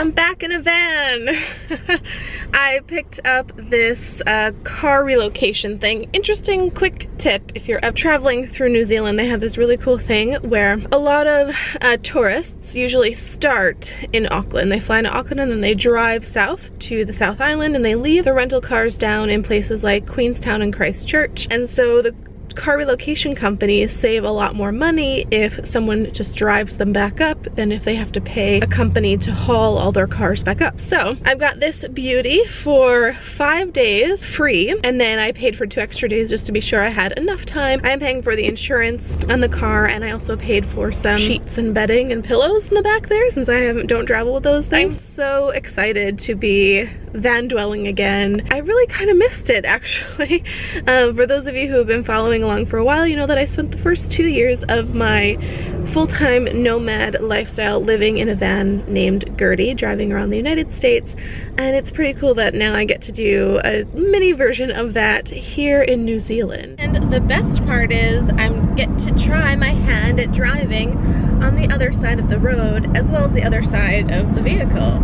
I'm back in a van. I picked up this car relocation thing. Interesting quick tip: if you're traveling through New Zealand, they have this really cool thing where a lot of tourists usually start in Auckland. They fly into Auckland and then they drive south to the South Island, and they leave the rental cars down in places like Queenstown and Christchurch. And so the car relocation companies save a lot more money if someone just drives them back up than if they have to pay a company to haul all their cars back up. So I've got this beauty for 5 days free, and then I paid for 2 extra days just to be sure I had enough time. I am paying for the insurance on the car, and I also paid for some sheets and bedding and pillows in the back there since I don't travel with those things. I'm so excited to be van dwelling again. I really kind of missed it, actually. For those of you who have been following along for a while, you know that I spent the first 2 years of my full-time nomad lifestyle living in a van named Gertie, driving around the United States, and it's pretty cool that now I get to do a mini version of that here in New Zealand. And the best part is I get to try my hand at driving on the other side of the road as well as the other side of the vehicle.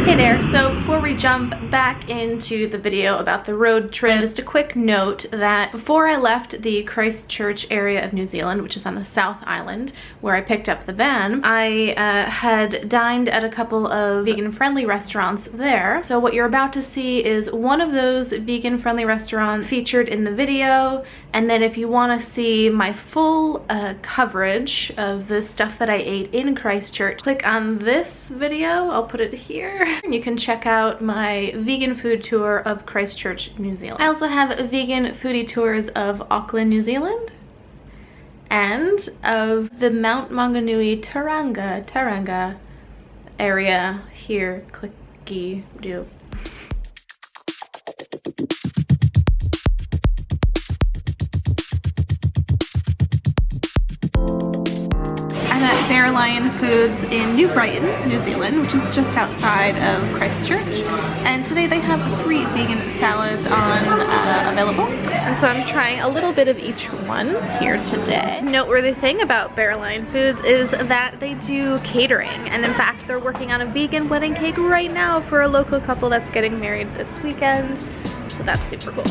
Hey there, so before we jump back into the video about the road trip, just a quick note that before I left the Christchurch area of New Zealand, which is on the South Island, where I picked up the van, I had dined at a couple of vegan-friendly restaurants there. So what you're about to see is one of those vegan-friendly restaurants featured in the video, and then if you want to see my full coverage of the stuff that I ate in Christchurch, click on this video. I'll put it here. And you can check out my vegan food tour of Christchurch, New Zealand. I also have vegan foodie tours of Auckland, New Zealand, and of the Mount Maunganui Tauranga area here. Clicky do. At BearLion Foods in New Brighton, New Zealand, which is just outside of Christchurch. And today they have 3 vegan salads on available. And so I'm trying a little bit of each one here today. Noteworthy thing about BearLion Foods is that they do catering. And in fact, they're working on a vegan wedding cake right now for a local couple that's getting married this weekend. So that's super cool.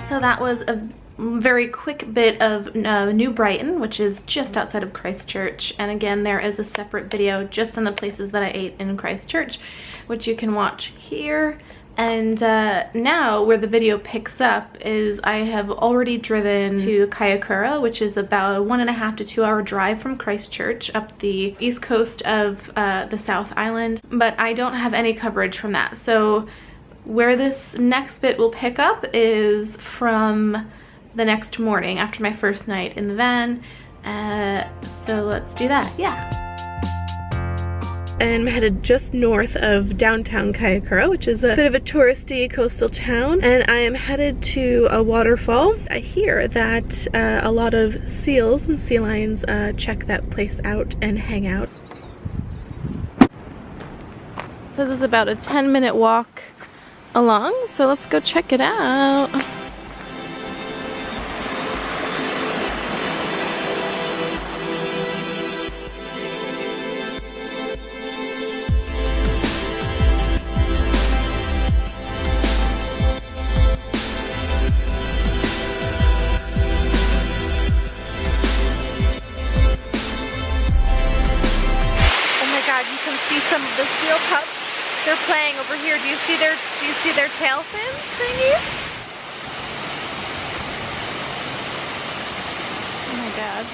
So that was a very quick bit of New Brighton, which is just outside of Christchurch. And again, there is a separate video just on the places that I ate in Christchurch, which you can watch here. And now where the video picks up is I have already driven to Kaikoura, which is about a 1.5 to 2 hour drive from Christchurch up the east coast of the South Island. But I don't have any coverage from that. So where this next bit will pick up is from the next morning after my first night in the van. So let's do that, yeah. And I'm headed just north of downtown Kaikoura, which is a bit of a touristy coastal town. And I am headed to a waterfall. I hear that a lot of seals and sea lions check that place out and hang out. It says it's about a 10-minute walk along, so let's go check it out. Oh my god, you can see some of the seal pups. They're playing over here. Do you see their tail fins thingies? Oh my god.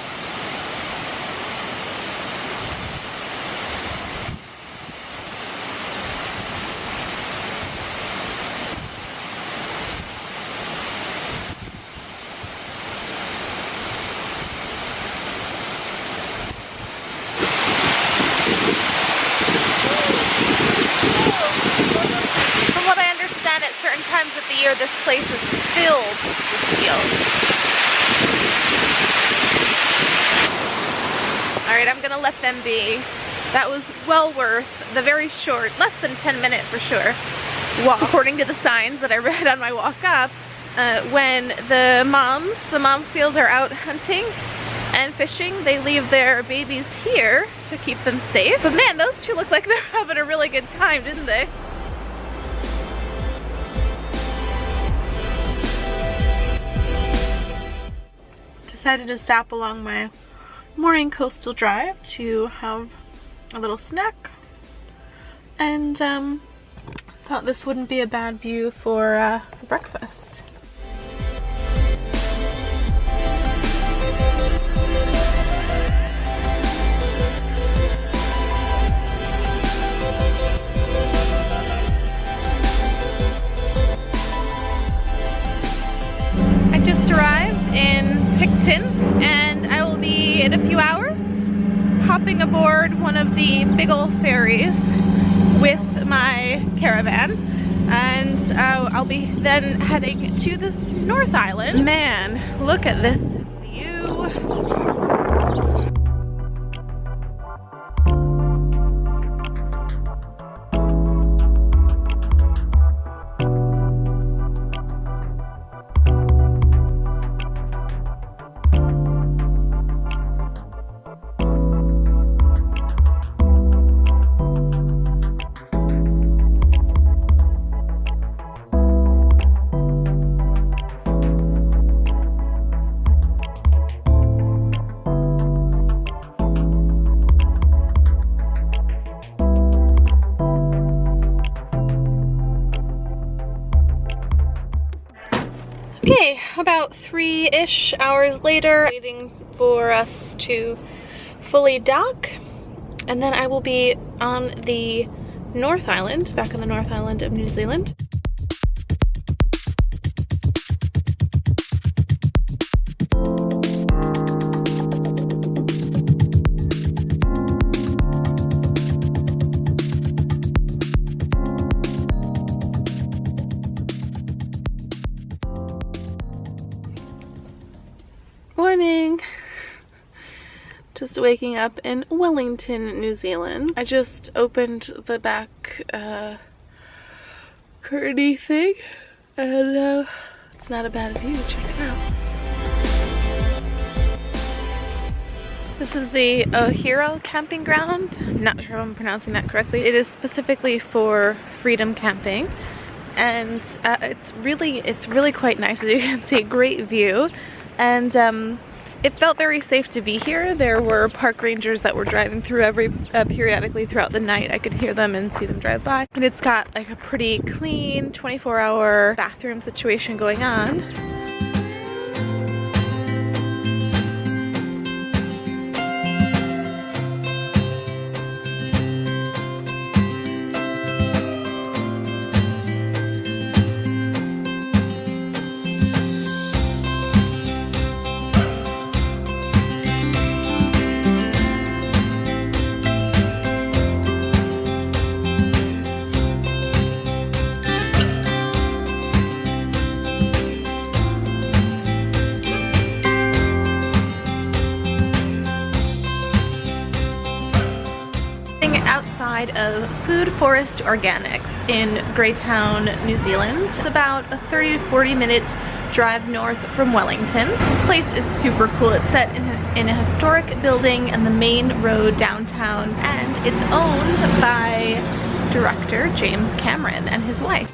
At certain times of the year, this place is filled with seals. Alright, I'm gonna let them be. That was well worth the very short, less than 10-minute for sure, walk, according to the signs that I read on my walk up. When the mom seals are out hunting and fishing, they leave their babies here to keep them safe. But man, those two look like they're having a really good time, didn't they? Decided to stop along my morning coastal drive to have a little snack, and thought this wouldn't be a bad view for breakfast. I just arrived in PICTON, and I will be in a few hours hopping aboard one of the big old ferries with my caravan, and I'll be then heading to the North Island. Man, look at this view. Okay, about 3-ish hours later, waiting for us to fully dock, and then I will be on the North Island, back on the North Island of New Zealand. Morning! Just waking up in Wellington, New Zealand. I just opened the back curtain thing, and it's not a bad view. Check it out. This is the Ohiro camping ground. I'm not sure if I'm pronouncing that correctly. It is specifically for freedom camping, and it's really quite nice. As you can see, great view. And it felt very safe to be here. There were park rangers that were driving through periodically throughout the night. I could hear them and see them drive by. And it's got like a pretty clean 24-hour bathroom situation going on. Outside of Food Forest Organics in Greytown, New Zealand. It's about a 30 to 40 minute drive north from Wellington. This place is super cool. It's set in a historic building and the main road downtown, and it's owned by director James Cameron and his wife.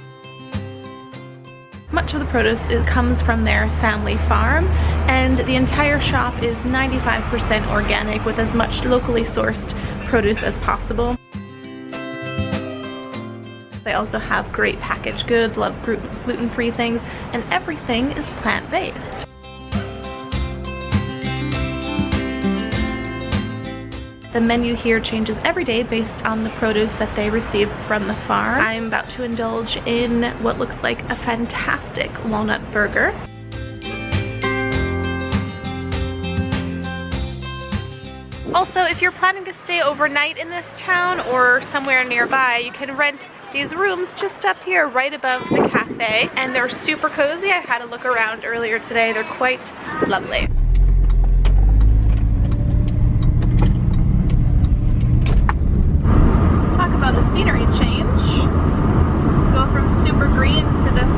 Much of the produce comes from their family farm, and the entire shop is 95% organic with as much locally sourced produce as possible. They also have great packaged goods, love gluten-free things, and everything is plant-based. The menu here changes every day based on the produce that they receive from the farm. I'm about to indulge in what looks like a fantastic walnut burger. Also, if you're planning to stay overnight in this town or somewhere nearby, you can rent these rooms just up here right above the cafe, and they're super cozy. I had a look around earlier today. They're quite lovely. scenery change. Go from super green to this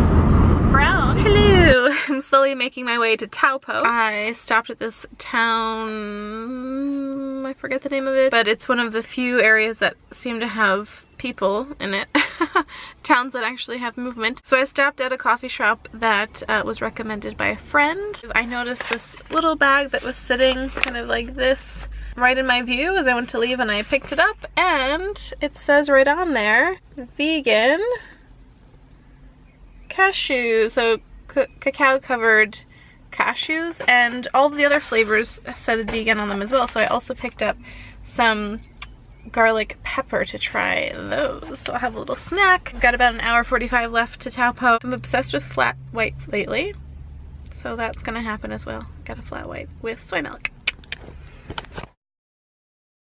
brown. Hello! I'm slowly making my way to Taupo. I stopped at this town, I forget the name of it, but it's one of the few areas that seem to have people in it. Towns that actually have movement. So I stopped at a coffee shop that was recommended by a friend. I noticed this little bag that was sitting kind of like this right in my view as I went to leave, and I picked it up, and it says right on there, vegan cashews, so cacao covered cashews, and all the other flavors said vegan on them as well. So I also picked up some garlic pepper to try those. So I'll have a little snack. I've got about an hour 45 left to Taupo. I'm obsessed with flat whites lately, so that's gonna happen as well. Got a flat white with soy milk.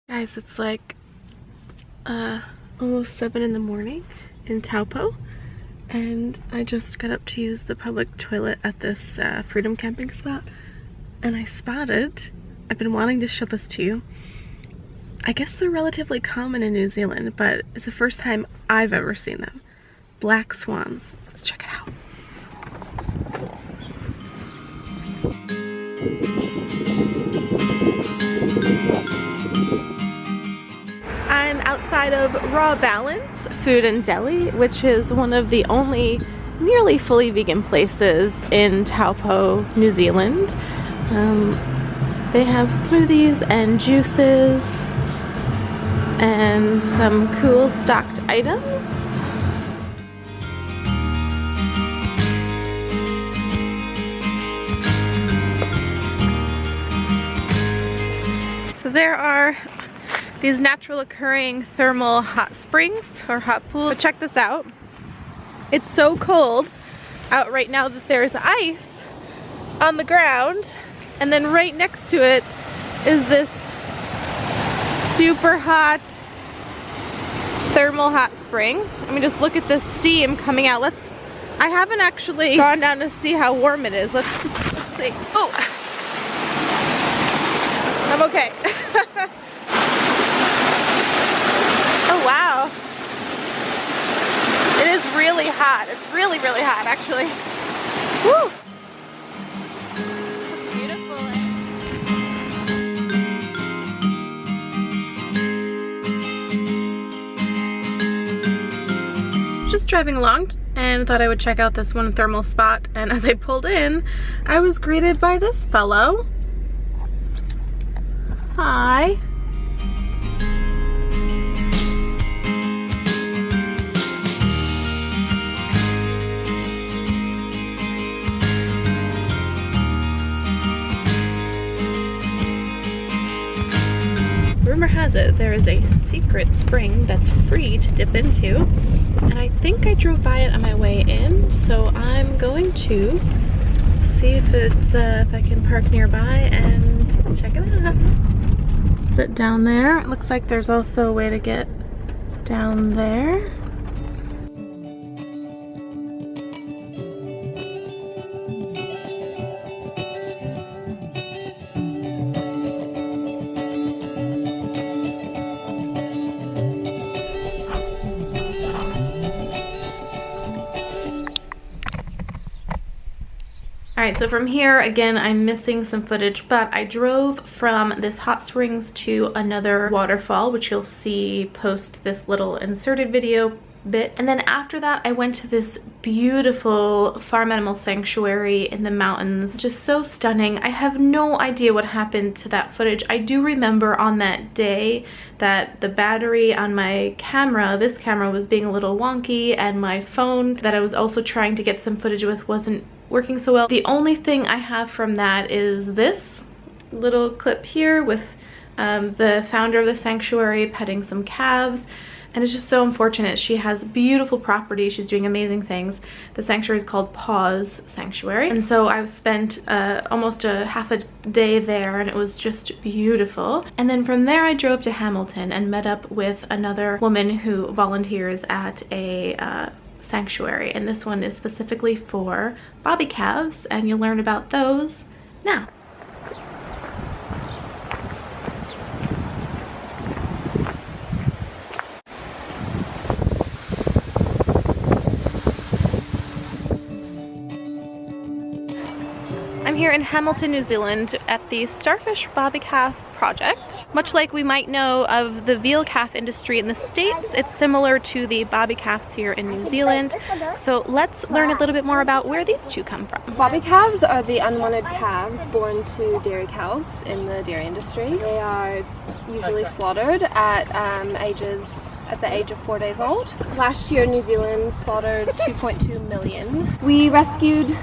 Guys, it's like almost 7 in the morning in Taupo, and I just got up to use the public toilet at this freedom camping spot, and I spotted, I've been wanting to show this to you, I guess they're relatively common in New Zealand, but it's the first time I've ever seen them. Black swans. Let's check it out. I'm outside of Raw Balance Food and Deli, which is one of the only nearly fully vegan places in Taupo, New Zealand. They have smoothies and juices and some cool stocked items. So there are these natural occurring thermal hot springs or hot pools. But check this out. It's so cold out right now that there's ice on the ground, and then right next to it is this super hot thermal hot spring. I mean, just look at this steam coming out. I haven't actually gone down to see how warm it is. Let's see. Oh, I'm okay. Oh wow. It is really hot. It's really, really hot actually. Woo! It's beautiful. Just driving along and thought I would check out this one thermal spot, and as I pulled in, I was greeted by this fellow. Hi. Rumor has it there is a secret spring that's free to dip into, and I think I drove by it on my way in, so I'm going to see if it's if I can park nearby and check it out. Is it down there? It looks like there's also a way to get down there. Alright, so from here, again, I'm missing some footage, but I drove from this hot springs to another waterfall, which you'll see post this little inserted video bit. And then after that, I went to this beautiful farm animal sanctuary in the mountains. Just so stunning. I have no idea what happened to that footage. I do remember on that day that the battery on my camera, this camera, was being a little wonky, and my phone that I was also trying to get some footage with wasn't working so well. The only thing I have from that is this little clip here with the founder of the sanctuary petting some calves, and it's just so unfortunate. She has beautiful property, she's doing amazing things. The sanctuary is called Paws Sanctuary, and so I spent almost a half a day there, and it was just beautiful. And then from there I drove to Hamilton and met up with another woman who volunteers at a sanctuary, and this one is specifically for bobby calves, and you'll learn about those now. I'm here in Hamilton, New Zealand at the Starfish Bobby Calf project. Much like we might know of the veal calf industry in the States, it's similar to the bobby calves here in New Zealand. So let's learn a little bit more about where these two come from. Bobby calves are the unwanted calves born to dairy cows in the dairy industry. They are usually slaughtered at the age of 4 days old. Last year, New Zealand slaughtered 2.2 million. We rescued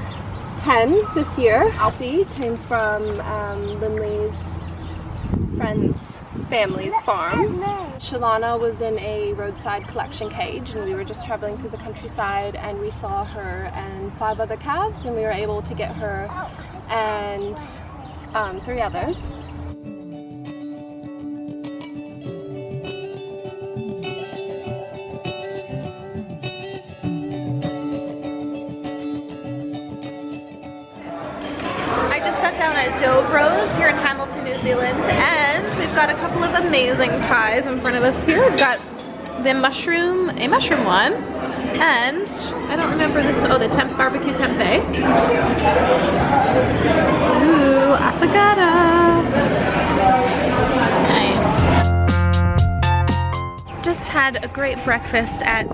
10 this year. Alfie came from Lindley's friend's family's farm. Shalana was in a roadside collection cage, and we were just traveling through the countryside and we saw her and 5 other calves, and we were able to get her and 3 others. Down at Dobro's here in Hamilton, New Zealand, and we've got a couple of amazing pies in front of us here. We've got the mushroom one, and I don't remember this, oh, the barbecue tempeh. Ooh, affogato. Nice. Just had a great breakfast at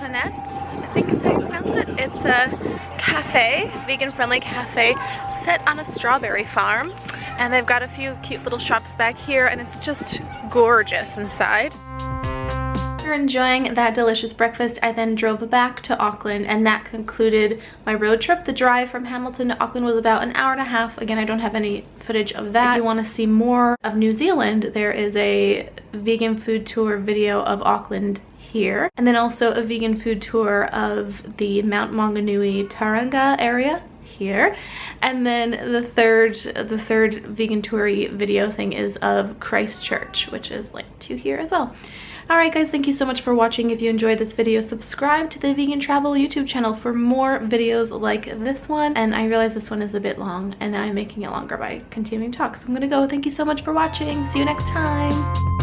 Punnet, I think is how you pronounce it. It's a cafe, vegan-friendly cafe, set on a strawberry farm, and they've got a few cute little shops back here, and it's just gorgeous inside. After enjoying that delicious breakfast, I then drove back to Auckland, and that concluded my road trip. The drive from Hamilton to Auckland was about an hour and a half. Again, I don't have any footage of that. If you want to see more of New Zealand, there is a vegan food tour video of Auckland here, and then also a vegan food tour of the Mount Maunganui Tauranga area here, and then the third vegan toury video thing is of Christchurch, which is linked to here as well. Alright guys, thank you so much for watching. If you enjoyed this video, subscribe to the Vegan Travel YouTube channel for more videos like this one. And I realize this one is a bit long, and I'm making it longer by continuing to talk, so I'm gonna go. Thank you so much for watching. See you next time.